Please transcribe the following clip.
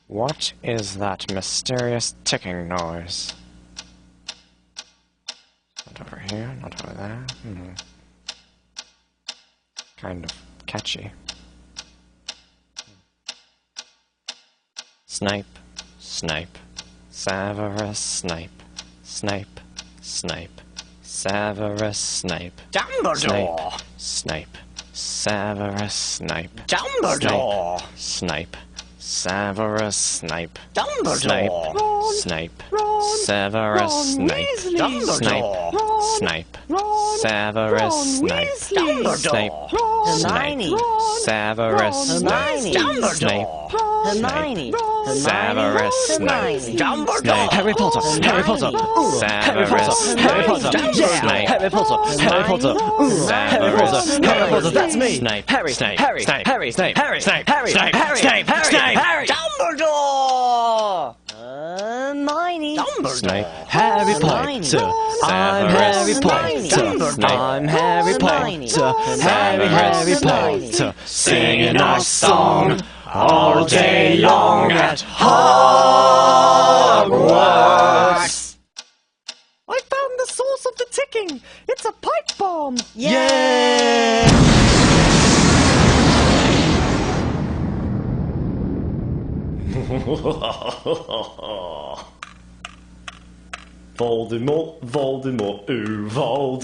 What is that mysterious ticking noise? Not over here, not over there. Kind of catchy. Snipe, snipe, Severus Snape, Snape, Snape, Severus Snape. Dumbledore! Snape, Severus Snape. Dumbledore! Snape, Severus Snape. Dumbledore! Snape, Ron, Severus Ron Snape. Weasley. Snape, Ron, Snape, Ron, Severus Ron Snape. Weasley. Snape, Ron, Snape, Ron, Severus Ron Snape. Weasley. Snape, Hermione. Severus Snape. Dumbledore! Harry Potter, Harry Potter, Severus Harry Potter, yeah, Harry Potter, Harry Potter, Harry Potter, Harry Potter, that's me. Snape, Harry, Snape, Harry, Snape, Harry, Snape, Harry, Snape, Harry, Snape, Harry, Snape, Harry, Harry. Dumbledore! Hermione. Snape, Harry Hermione. Potter. I'm Harry Hermione. Potter. I'm Harry Hermione. Potter. Harry Potter. singing our song all day long at Hogwarts! I found the source of the ticking! It's a pipe bomb! Yay! Voldemort, Voldemort, ooh, Voldemort.